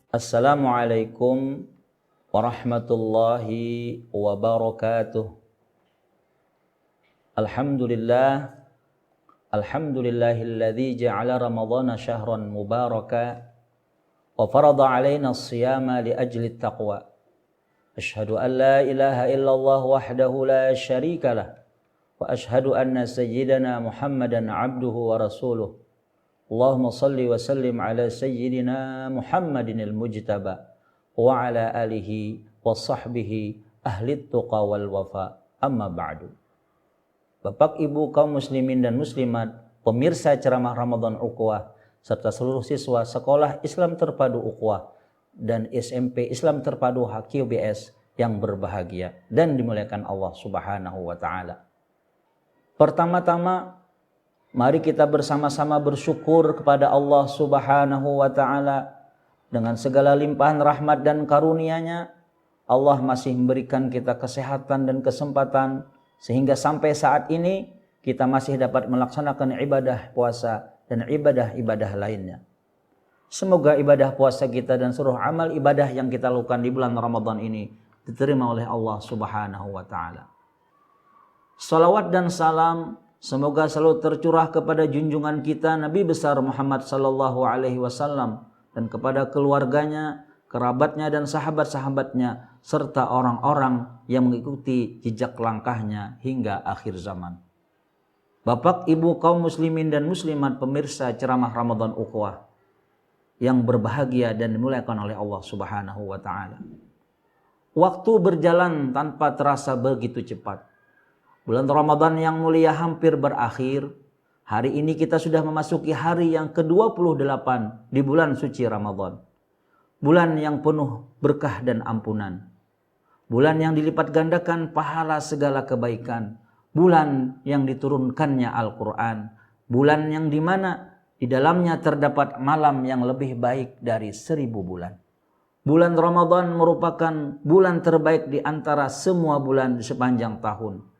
Assalamualaikum warahmatullahi wabarakatuh. Alhamdulillahilladzi ja'ala ramadhana syahran mubaraka wa farada alaina as-siyama li ajli at-taqwa. Asyhadu an la ilaha illallah wahdahu la syarika lah wa asyhadu anna sayyidana Muhammadan abduhu wa rasuluh. Allahumma salli wa sallim ala sayyidina Muhammadin al-mujtaba wa ala alihi wa sahbihi ahli tuqa wal wafa, amma ba'du. Bapak Ibu kaum muslimin dan muslimat, pemirsa ceramah Ramadan Ukhuwah serta seluruh siswa Sekolah Islam Terpadu Ukhuwah dan SMP Islam Terpadu HQBS yang berbahagia dan dimuliakan Allah Subhanahu wa taala. Pertama-tama, mari kita bersama-sama bersyukur kepada Allah Subhanahu wa ta'ala. Dengan segala limpahan rahmat dan karunia-Nya, Allah masih memberikan kita kesehatan dan kesempatan sehingga sampai saat ini kita masih dapat melaksanakan ibadah puasa dan ibadah-ibadah lainnya. Semoga ibadah puasa kita dan seluruh amal ibadah yang kita lakukan di bulan Ramadan ini diterima oleh Allah Subhanahu wa ta'ala. Salawat dan salam semoga selalu tercurah kepada junjungan kita Nabi besar Muhammad sallallahu alaihi wasallam dan kepada keluarganya, kerabatnya dan sahabat-sahabatnya serta orang-orang yang mengikuti jejak langkahnya hingga akhir zaman. Bapak Ibu kaum muslimin dan muslimat pemirsa ceramah Ramadan Ukhuwah yang berbahagia dan dimuliakan oleh Allah Subhanahu wa taala. Waktu berjalan tanpa terasa begitu cepat. Bulan Ramadan yang mulia hampir berakhir. Hari ini kita sudah memasuki hari yang ke-28 di bulan suci Ramadan. Bulan yang penuh berkah dan ampunan. Bulan yang dilipat gandakan pahala segala kebaikan. Bulan yang diturunkannya Al-Quran. Bulan yang dimana di dalamnya terdapat malam yang lebih baik dari 1000 bulan. Bulan Ramadan merupakan bulan terbaik di antara semua bulan di sepanjang tahun.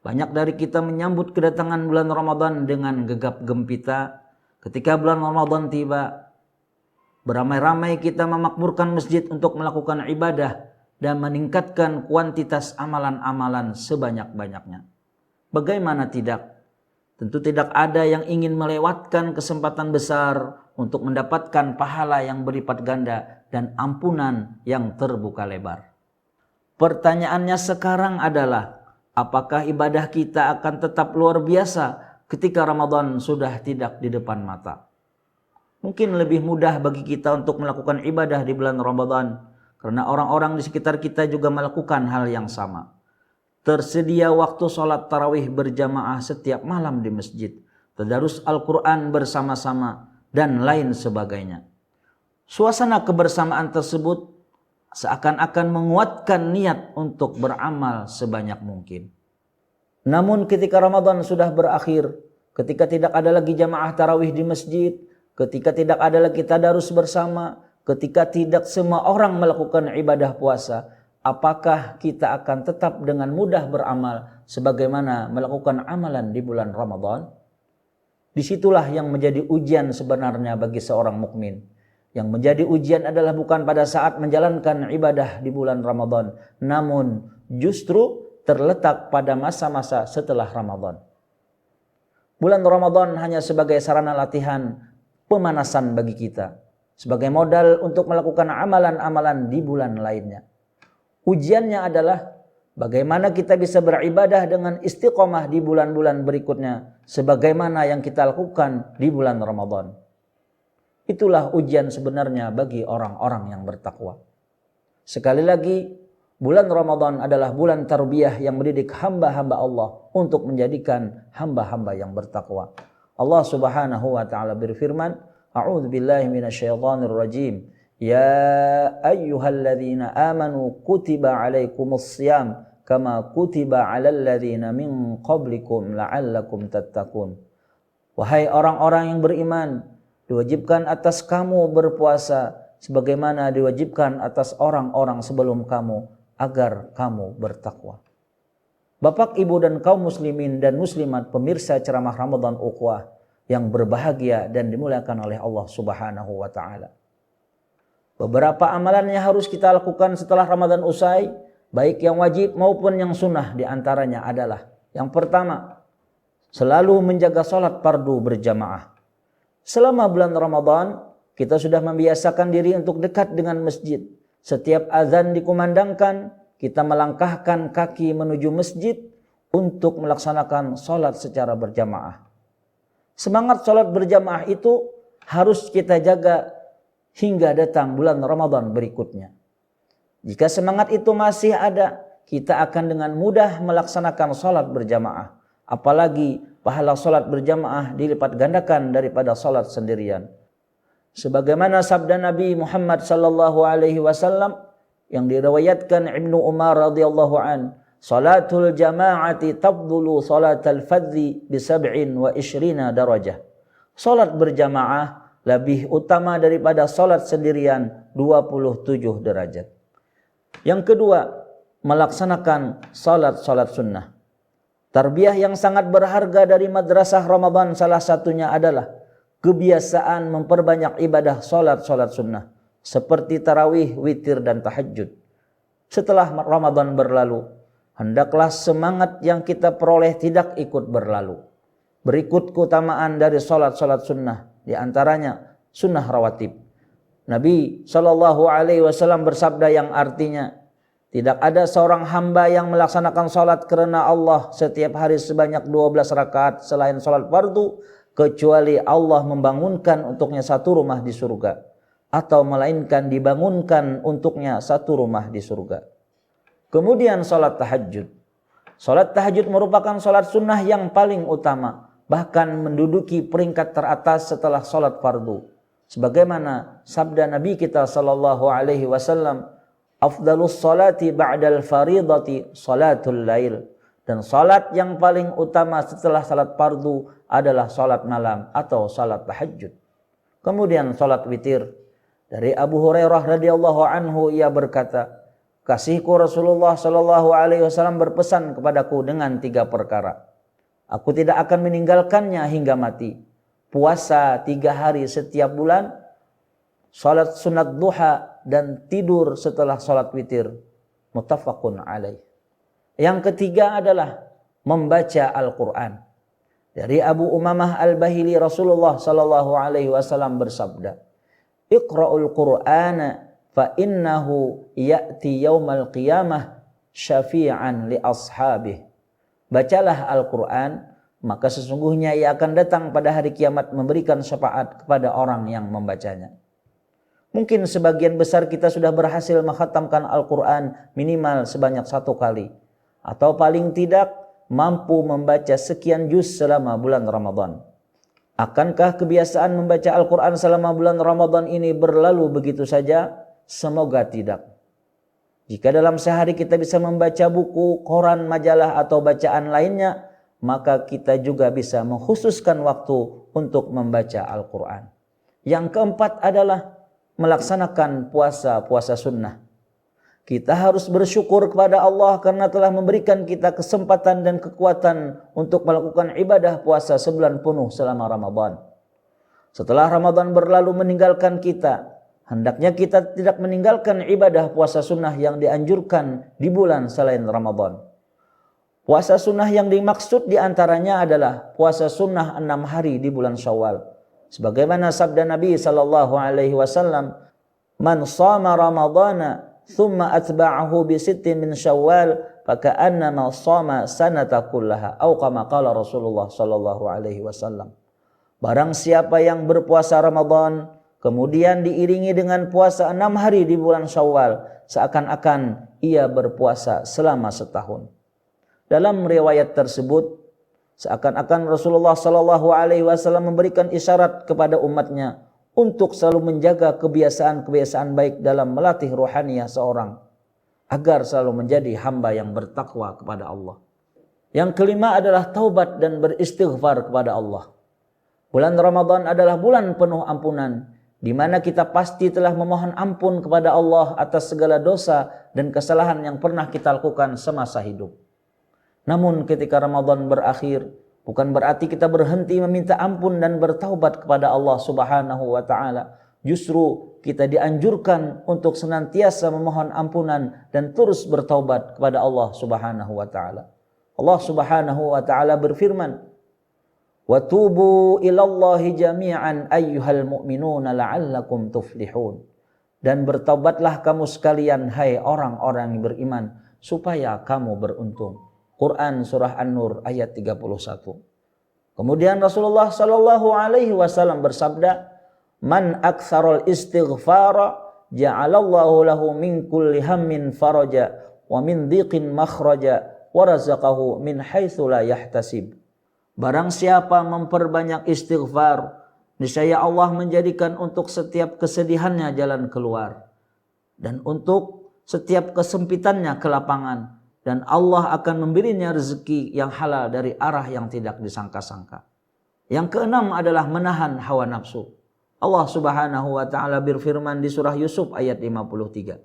Banyak dari kita menyambut kedatangan bulan Ramadan dengan gegap gempita. Ketika bulan Ramadan tiba, beramai-ramai kita memakmurkan masjid untuk melakukan ibadah dan meningkatkan kuantitas amalan-amalan sebanyak-banyaknya. Bagaimana tidak? Tentu tidak ada yang ingin melewatkan kesempatan besar untuk mendapatkan pahala yang berlipat ganda dan ampunan yang terbuka lebar. Pertanyaannya sekarang adalah, apakah ibadah kita akan tetap luar biasa ketika Ramadan sudah tidak di depan mata? Mungkin lebih mudah bagi kita untuk melakukan ibadah di bulan Ramadan karena orang-orang di sekitar kita juga melakukan hal yang sama. Tersedia waktu sholat tarawih berjamaah setiap malam di masjid, tadarus Al-Quran bersama-sama, dan lain sebagainya. Suasana kebersamaan tersebut seakan-akan menguatkan niat untuk beramal sebanyak mungkin. Namun ketika Ramadan sudah berakhir, ketika tidak ada lagi jamaah tarawih di masjid, ketika tidak ada lagi tadarus bersama, ketika tidak semua orang melakukan ibadah puasa, apakah kita akan tetap dengan mudah beramal sebagaimana melakukan amalan di bulan Ramadan? Disitulah yang menjadi ujian sebenarnya bagi seorang mukmin. Yang menjadi ujian adalah bukan pada saat menjalankan ibadah di bulan Ramadan, namun justru terletak pada masa-masa setelah Ramadan. Bulan Ramadan hanya sebagai sarana latihan pemanasan bagi kita, sebagai modal untuk melakukan amalan-amalan di bulan lainnya. Ujiannya adalah bagaimana kita bisa beribadah dengan istiqomah di bulan-bulan berikutnya, sebagaimana yang kita lakukan di bulan Ramadan. Itulah ujian sebenarnya bagi orang-orang yang bertakwa. Sekali lagi, bulan Ramadan adalah bulan tarbiyah yang mendidik hamba-hamba Allah untuk menjadikan hamba-hamba yang bertakwa. Allah Subhanahu wa taala berfirman, A'udzu billahi minasyaitonir rajim. Ya ayyuhalladzina amanu kutiba alaikumus syiyam kama kutiba alal ladzina min qablikum la'allakum tattaqun. Wahai orang-orang yang beriman, diwajibkan atas kamu berpuasa sebagaimana diwajibkan atas orang-orang sebelum kamu agar kamu bertakwa. Bapak, Ibu dan kaum muslimin dan muslimat pemirsa ceramah Ramadan Ukhuwah yang berbahagia dan dimuliakan oleh Allah Subhanahu wa taala. Beberapa amalan yang harus kita lakukan setelah Ramadan usai, baik yang wajib maupun yang sunnah, di antaranya adalah yang pertama, selalu menjaga sholat fardu berjamaah. Selama bulan Ramadan, kita sudah membiasakan diri untuk dekat dengan masjid. Setiap azan dikumandangkan, kita melangkahkan kaki menuju masjid untuk melaksanakan sholat secara berjamaah. Semangat sholat berjamaah itu harus kita jaga hingga datang bulan Ramadan berikutnya. Jika semangat itu masih ada, kita akan dengan mudah melaksanakan sholat berjamaah. Apalagi pahala sholat berjamaah dilipat gandakan daripada sholat sendirian. Sebagaimana sabda Nabi Muhammad sallallahu alaihi wasallam yang diriwayatkan Ibnu Umar radhiyallahu an, salatul jama'ati tafdulu salatal fadzi bi 27 darajah. Salat berjamaah lebih utama daripada salat sendirian 27 derajat. Yang kedua, melaksanakan salat-salat sunnah. Tarbiyah yang sangat berharga dari madrasah Ramadan salah satunya adalah kebiasaan memperbanyak ibadah salat-salat sunnah seperti tarawih, witir, dan tahajud. Setelah Ramadan berlalu, hendaklah semangat yang kita peroleh tidak ikut berlalu. Berikut keutamaan dari salat-salat sunnah, di antaranya sunnah rawatib. Nabi SAW bersabda yang artinya, tidak ada seorang hamba yang melaksanakan salat karena Allah setiap hari sebanyak 12 rakaat selain salat fardu, kecuali Allah membangunkan untuknya satu rumah di surga, atau melainkan dibangunkan untuknya satu rumah di surga. Kemudian salat tahajud. Salat tahajud merupakan salat sunnah yang paling utama, bahkan menduduki peringkat teratas setelah salat fardu. Sebagaimana sabda Nabi kita sallallahu alaihi wasallam, afdalus salati ba'dal faridati salatul lail. Dan salat yang paling utama setelah salat fardu adalah salat malam atau salat tahajud. Kemudian salat witir. Dari Abu Hurairah radhiyallahu anhu, ia berkata, kasihku Rasulullah sallallahu alaihi wasallam berpesan kepadaku dengan 3 perkara. Aku tidak akan meninggalkannya hingga mati. Puasa 3 hari setiap bulan, salat sunat duha, dan tidur setelah salat witir. Muttafaqun alaih. Yang ketiga adalah membaca Al-Quran. Dari Abu Umamah Al-Bahili, Rasulullah sallallahu alaihi wasallam bersabda, Iqra'ul Qur'ana fa innahu ya'ti yaumal qiyamah syafi'an li ashabih. Bacalah Al-Quran, maka sesungguhnya ia akan datang pada hari kiamat memberikan syafaat kepada orang yang membacanya. Mungkin sebagian besar kita sudah berhasil mengkhatamkan Al-Quran minimal sebanyak 1 kali, atau paling tidak mampu membaca sekian juz selama bulan Ramadan. Akankah kebiasaan membaca Al-Quran selama bulan Ramadan ini berlalu begitu saja? Semoga tidak. Jika dalam sehari kita bisa membaca buku, koran, majalah, atau bacaan lainnya, maka kita juga bisa mengkhususkan waktu untuk membaca Al-Quran. Yang keempat adalah melaksanakan puasa sunnah. Kita harus bersyukur kepada Allah karena telah memberikan kita kesempatan dan kekuatan untuk melakukan ibadah puasa sebulan penuh selama Ramadan. Setelah Ramadan berlalu meninggalkan kita, hendaknya kita tidak meninggalkan ibadah puasa sunnah yang dianjurkan di bulan selain Ramadan. Puasa sunnah yang dimaksud diantaranya adalah puasa sunnah 6 hari di bulan Syawal. Sebagaimana sabda Nabi SAW, Man shama Ramadana thumma atba'ahu bi sittin min Syawal faka'annama shama sanata kullaha, atau kama qala Rasulullah sallallahu alaihi wasallam. Barang siapa yang berpuasa Ramadan kemudian diiringi dengan puasa 6 hari di bulan Syawal, seakan-akan ia berpuasa selama setahun. Dalam riwayat tersebut, seakan-akan Rasulullah sallallahu alaihi wasallam memberikan isyarat kepada umatnya untuk selalu menjaga kebiasaan-kebiasaan baik dalam melatih rohaniah seorang, agar selalu menjadi hamba yang bertakwa kepada Allah. Yang kelima adalah taubat dan beristighfar kepada Allah. Bulan Ramadan adalah bulan penuh ampunan, di mana kita pasti telah memohon ampun kepada Allah atas segala dosa dan kesalahan yang pernah kita lakukan semasa hidup. Namun ketika Ramadan berakhir, bukan berarti kita berhenti meminta ampun dan bertaubat kepada Allah Subhanahu wa taala. Justru kita dianjurkan untuk senantiasa memohon ampunan dan terus bertaubat kepada Allah Subhanahu wa taala. Allah Subhanahu wa taala berfirman, "Wa tubu ilallahi jami'an ayyuhal mu'minuna la'allakum tuflihun." Dan bertaubatlah kamu sekalian hai orang-orang yang beriman supaya kamu beruntung. Quran surah An-Nur ayat 31. Kemudian Rasulullah sallallahu alaihi wasallam bersabda, "Man aktsarul istighfara ja'alallahu lahu min kulli hammin faraja wa min dhiqin makhraja wa razaqahu min haitsu la yahtasib." Barang siapa memperbanyak istighfar, niscaya Allah menjadikan untuk setiap kesedihannya jalan keluar, dan untuk setiap kesempitannya kelapangan, dan Allah akan memberinya rezeki yang halal dari arah yang tidak disangka-sangka. Yang keenam adalah menahan hawa nafsu. Allah Subhanahu wa taala berfirman di surah Yusuf ayat 53.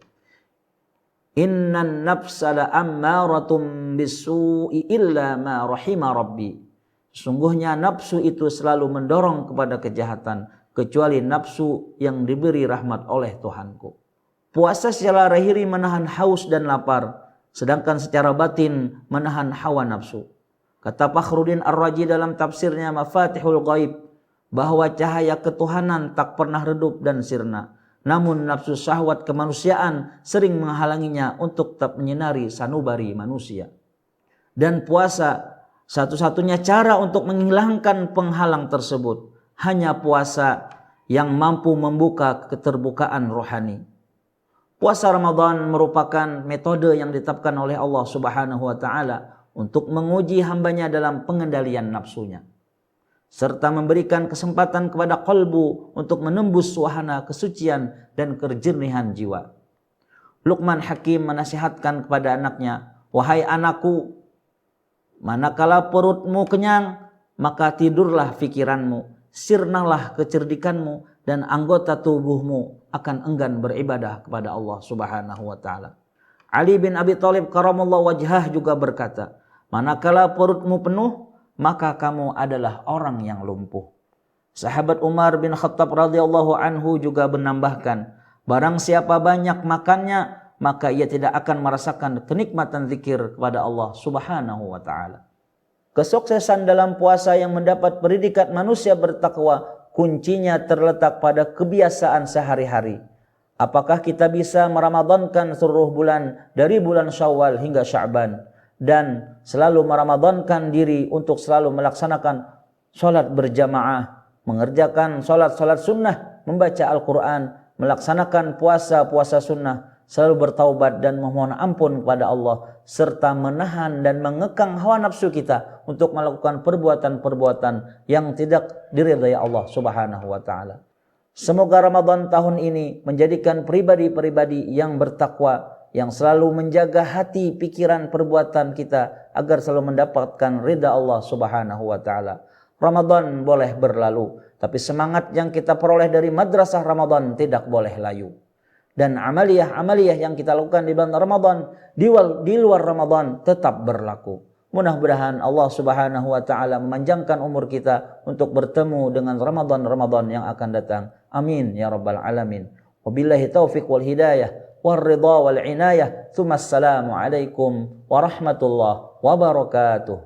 Innan nafsa la'ammaratun bisu'i illa ma rahima rabbi. Sungguhnya nafsu itu selalu mendorong kepada kejahatan, kecuali nafsu yang diberi rahmat oleh Tuhanku. Puasa secara lahiri menahan haus dan lapar, sedangkan secara batin menahan hawa nafsu. Kata Fakhruddin Ar-Razi dalam tafsirnya Mafatihul Ghaib, bahwa cahaya ketuhanan tak pernah redup dan sirna, namun nafsu syahwat kemanusiaan sering menghalanginya untuk tetap menyinari sanubari manusia. Dan puasa satu-satunya cara untuk menghilangkan penghalang tersebut, hanya puasa yang mampu membuka keterbukaan rohani. Puasa Ramadan merupakan metode yang ditetapkan oleh Allah Subhanahu wa taala untuk menguji hambanya dalam pengendalian nafsunya, serta memberikan kesempatan kepada qalbu untuk menembus wahana kesucian dan kejernihan jiwa. Luqman Hakim menasihatkan kepada anaknya, "Wahai anakku, manakala perutmu kenyang, maka tidurlah pikiranmu, sirnalah kecerdikanmu, dan anggota tubuhmu akan enggan beribadah kepada Allah Subhanahu wa taala." Ali bin Abi Thalib karamallahu wajhah juga berkata, "Manakala perutmu penuh, maka kamu adalah orang yang lumpuh." Sahabat Umar bin Khattab radhiyallahu anhu juga menambahkan, "Barang siapa banyak makannya, maka ia tidak akan merasakan kenikmatan zikir kepada Allah Subhanahu wa taala." Kesuksesan dalam puasa yang mendapat predikat manusia bertakwa, kuncinya terletak pada kebiasaan sehari-hari. Apakah kita bisa meramadankan seluruh bulan dari bulan Syawal hingga Sya'ban, dan selalu meramadankan diri untuk selalu melaksanakan sholat berjamaah, mengerjakan sholat sunnah, membaca Al-Quran, melaksanakan puasa sunnah, selalu bertaubat dan memohon ampun kepada Allah, serta menahan dan mengekang hawa nafsu kita untuk melakukan perbuatan-perbuatan yang tidak diridhai Allah Subhanahu wa taala. Semoga Ramadan tahun ini menjadikan pribadi-pribadi yang bertakwa, yang selalu menjaga hati, pikiran, perbuatan kita agar selalu mendapatkan ridha Allah Subhanahu wa taala. Ramadan boleh berlalu, tapi semangat yang kita peroleh dari madrasah Ramadan tidak boleh layu. Dan amaliyah yang kita lakukan di bulan Ramadan, di luar Ramadan tetap berlaku. Mudah-mudahan Allah Subhanahu wa taala memanjangkan umur kita untuk bertemu dengan Ramadan yang akan datang. Amin ya rabbal alamin. Wabillahi taufiq wal hidayah wal ridha wal inayah. Tsumma assalamu alaikum warahmatullahi wabarakatuh.